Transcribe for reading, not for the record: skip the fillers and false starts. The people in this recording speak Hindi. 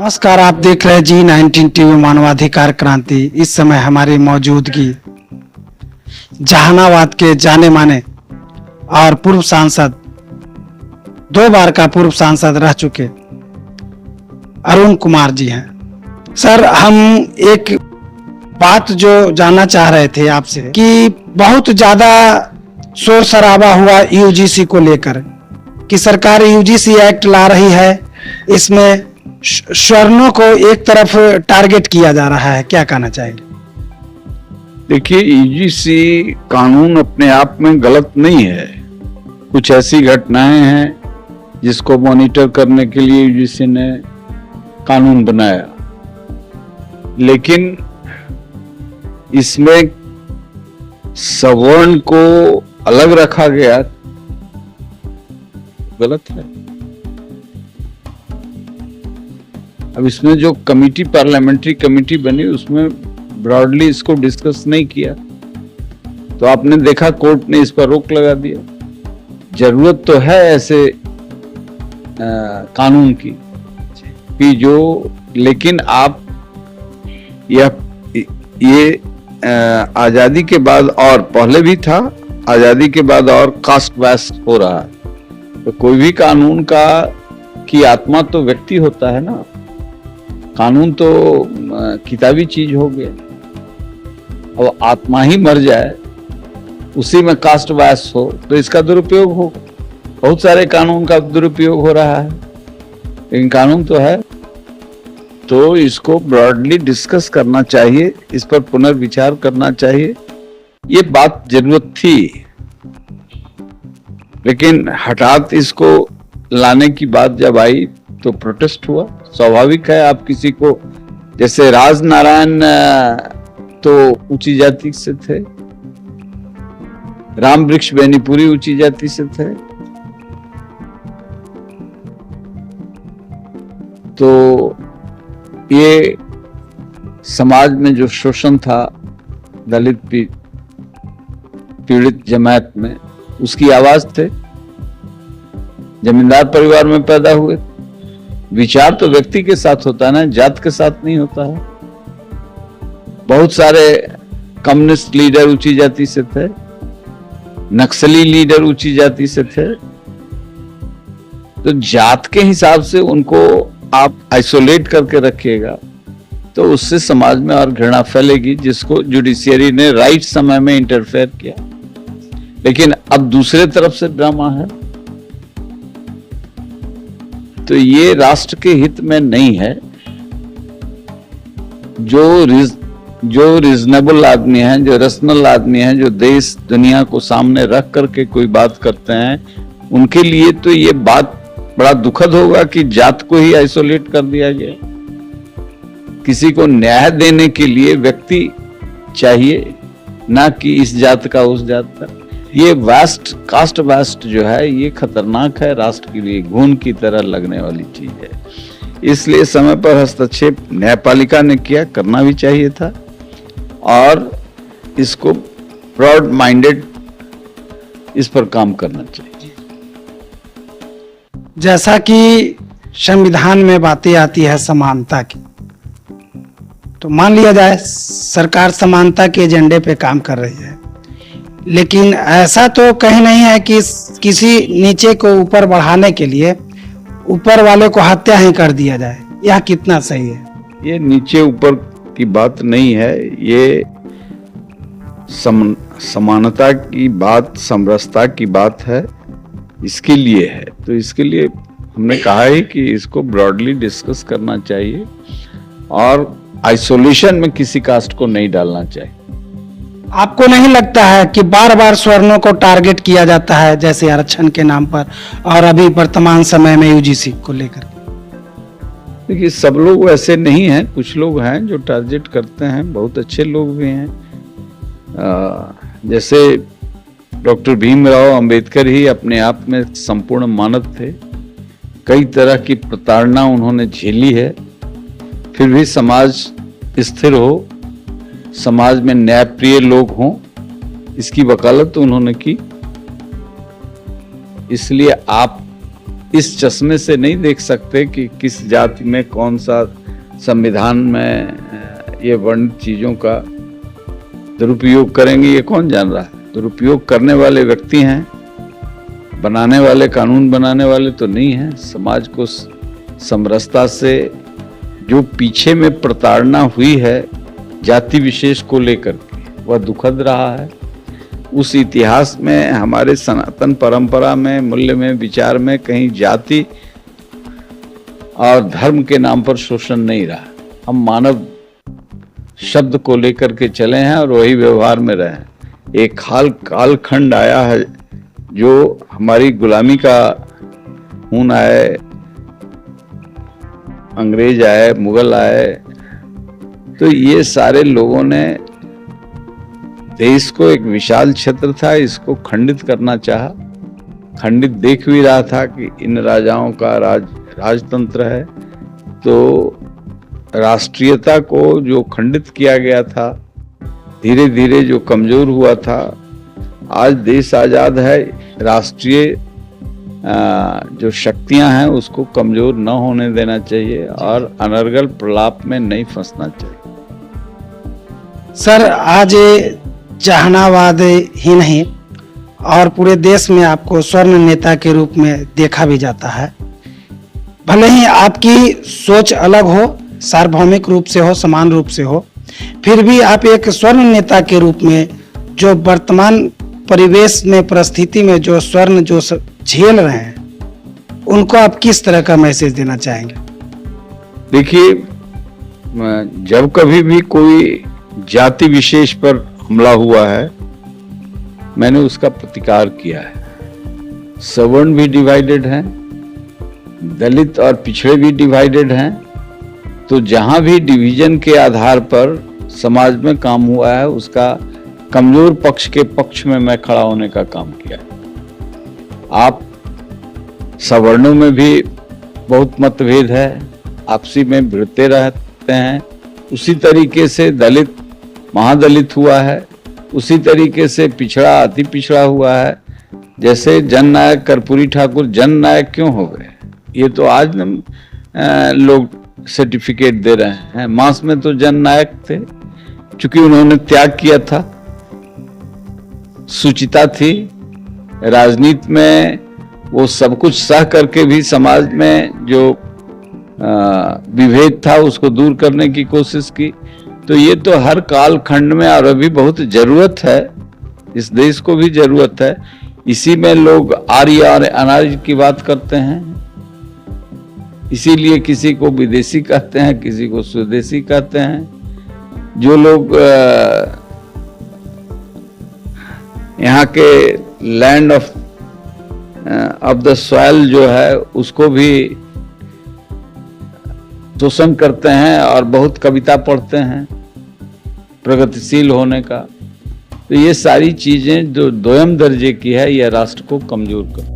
नमस्कार, आप देख रहे हैं G19 टीवी मानवाधिकार क्रांति। इस समय हमारी मौजूदगी जहानाबाद के जाने माने और पूर्व सांसद, 2 बार का पूर्व सांसद रह चुके अरुण कुमार जी हैं। सर, हम एक बात जो जानना चाह रहे थे आपसे कि बहुत ज्यादा शोर शराबा हुआ यूजीसी को लेकर कि सरकार यूजीसी एक्ट ला रही है, इसमें स्वर्णों को एक तरफ टारगेट किया जा रहा है, क्या कहना चाहिए? देखिए, यूजीसी कानून अपने आप में गलत नहीं है। कुछ ऐसी घटनाएं हैं जिसको मॉनिटर करने के लिए यूजीसी ने कानून बनाया, लेकिन इसमें सवर्ण को अलग रखा गया, गलत है। अब इसमें जो कमिटी, पार्लियामेंट्री कमिटी बनी, उसमें ब्रॉडली इसको डिस्कस नहीं किया, तो आपने देखा कोर्ट ने इस पर रोक लगा दिया। जरूरत तो है ऐसे कानून की कि जो, लेकिन आप ये आजादी के बाद, और पहले भी था, आजादी के बाद और कास्ट वास्ट हो रहा है। तो कोई भी कानून की आत्मा तो व्यक्ति होता है ना। कानून तो किताबी चीज हो गया, अब आत्मा ही मर जाए, उसी में कास्ट वास हो, तो इसका दुरुपयोग हो। बहुत सारे कानून का दुरुपयोग हो रहा है, लेकिन कानून तो है, तो इसको ब्रॉडली डिस्कस करना चाहिए, इस पर पुनर्विचार करना चाहिए। ये बात जरूरत थी, लेकिन हठात इसको लाने की बात जब आई तो प्रोटेस्ट हुआ। स्वाभाविक है, आप किसी को, जैसे राजनारायण तो ऊंची जाति से थे, राम वृक्ष बेनीपुरी ऊंची जाति से थे, तो ये समाज में जो शोषण था दलित पीड़ित जमात में, उसकी आवाज थे। जमींदार परिवार में पैदा हुए, विचार तो व्यक्ति के साथ होता है ना, जात के साथ नहीं होता है। बहुत सारे कम्युनिस्ट लीडर ऊंची जाति से थे, नक्सली लीडर ऊंची जाति से थे, तो जात के हिसाब से उनको आप आइसोलेट करके रखिएगा तो उससे समाज में और घृणा फैलेगी, जिसको जुडिशियरी ने राइट समय में इंटरफेयर किया। लेकिन अब दूसरे तरफ से ड्रामा है, तो ये राष्ट्र के हित में नहीं है। जो रीजनेबल आदमी हैं, जो रेशनल आदमी हैं, जो देश दुनिया को सामने रख करके कोई बात करते हैं, उनके लिए तो ये बात बड़ा दुखद होगा कि जात को ही आइसोलेट कर दिया गया। किसी को न्याय देने के लिए व्यक्ति चाहिए, ना कि इस जात का उस जात का। ये वास्ट, कास्ट वास्ट जो है, ये खतरनाक है, राष्ट्र के लिए घून की तरह लगने वाली चीज है। इसलिए समय पर हस्तक्षेप न्यायपालिका ने किया, करना भी चाहिए था, और इसको ब्रॉड माइंडेड इस पर काम करना चाहिए। जैसा कि संविधान में बातें आती है समानता की, तो मान लिया जाए सरकार समानता के एजेंडे पे काम कर रही है, लेकिन ऐसा तो कहीं नहीं है कि किसी नीचे को ऊपर बढ़ाने के लिए ऊपर वाले को हत्या ही कर दिया जाए। यह कितना सही है? ये नीचे ऊपर की बात नहीं है, ये समानता की बात, समरसता की बात है, इसके लिए है। तो इसके लिए हमने कहा है कि इसको ब्रॉडली डिस्कस करना चाहिए और आइसोलेशन में किसी कास्ट को नहीं डालना चाहिए। आपको नहीं लगता है कि बार बार स्वर्णों को टारगेट किया जाता है, जैसे आरक्षण के नाम पर और अभी वर्तमान समय में यूजीसी को लेकर? देखिए, सब लोग वैसे नहीं हैं, कुछ लोग हैं जो टारगेट करते हैं, बहुत अच्छे लोग भी हैं। जैसे डॉक्टर भीमराव अंबेडकर ही अपने आप में संपूर्ण मानव थे, कई तरह की प्रताड़ना उन्होंने झेली है, फिर भी समाज स्थिर हो, समाज में न्यायप्रिय लोग हों, इसकी वकालत तो उन्होंने की। इसलिए आप इस चश्मे से नहीं देख सकते कि किस जाति में कौन सा संविधान में ये वर्णित चीजों का दुरुपयोग करेंगे, ये कौन जान रहा है। दुरुपयोग करने वाले व्यक्ति हैं, बनाने वाले, कानून बनाने वाले तो नहीं हैं। समाज को समरसता से जो पीछे में प्रताड़ना हुई है जाति विशेष को लेकर के, वह दुखद रहा है। उस इतिहास में, हमारे सनातन परंपरा में, मूल्य में, विचार में कहीं जाति और धर्म के नाम पर शोषण नहीं रहा। हम मानव शब्द को लेकर के चले हैं और वही व्यवहार में रहे। एक कालखंड आया है जो हमारी गुलामी का खून आए, अंग्रेज आए, मुगल आए, तो ये सारे लोगों ने देश को, एक विशाल क्षेत्र था, इसको खंडित करना चाहा। खंडित देख भी रहा था कि इन राजाओं का राजतंत्र है, तो राष्ट्रीयता को जो खंडित किया गया था, धीरे धीरे जो कमजोर हुआ था, आज देश आजाद है। राष्ट्रीय जो शक्तियां हैं उसको कमजोर न होने देना चाहिए और अनर्गल प्रलाप में नहीं फंसना चाहिए। सर, आज जहानाबाद ही नहीं और पूरे देश में आपको स्वर्ण नेता के रूप में देखा भी जाता है। भले ही आपकी सोच अलग हो, सार्वभौमिक रूप से हो, समान रूप से हो, फिर भी आप एक स्वर्ण नेता के रूप में जो वर्तमान परिवेश में, परिस्थिति में जो स्वर्ण जो झेल रहे हैं, उनको आप किस तरह का मैसेज देना चाहेंगे? देखिए, जब कभी भी कोई जाति विशेष पर हमला हुआ है, मैंने उसका प्रतिकार किया है। सवर्ण भी डिवाइडेड हैं, दलित और पिछड़े भी डिवाइडेड हैं, तो जहां भी डिवीजन के आधार पर समाज में काम हुआ है, उसका कमजोर पक्ष के पक्ष में मैं खड़ा होने का काम किया। आप सवर्णों में भी बहुत मतभेद है, आपसी में भिड़ते रहते हैं। उसी तरीके से दलित महादलित हुआ है, उसी तरीके से पिछड़ा अति पिछड़ा हुआ है। जैसे जननायक कर्पूरी ठाकुर जननायक क्यों हो गए, ये तो आज लोग सर्टिफिकेट दे रहे हैं। मास में तो जननायक थे, क्योंकि उन्होंने त्याग किया था, सुचिता थी। राजनीति में वो सब कुछ सह करके भी समाज में जो विभेद था उसको दूर करने की कोशिश की। तो ये तो हर काल खंड में और अभी बहुत जरूरत है, इस देश को भी जरूरत है। इसी में लोग आर्य और अनार्य की बात करते हैं, इसीलिए किसी को विदेशी कहते हैं, किसी को स्वदेशी कहते हैं। जो लोग यहाँ के लैंड ऑफ द सॉइल जो है उसको भी शोषण करते हैं और बहुत कविता पढ़ते हैं प्रगतिशील होने का। तो ये सारी चीजें जो दोयम दर्जे की है, यह राष्ट्र को कमजोर करती है।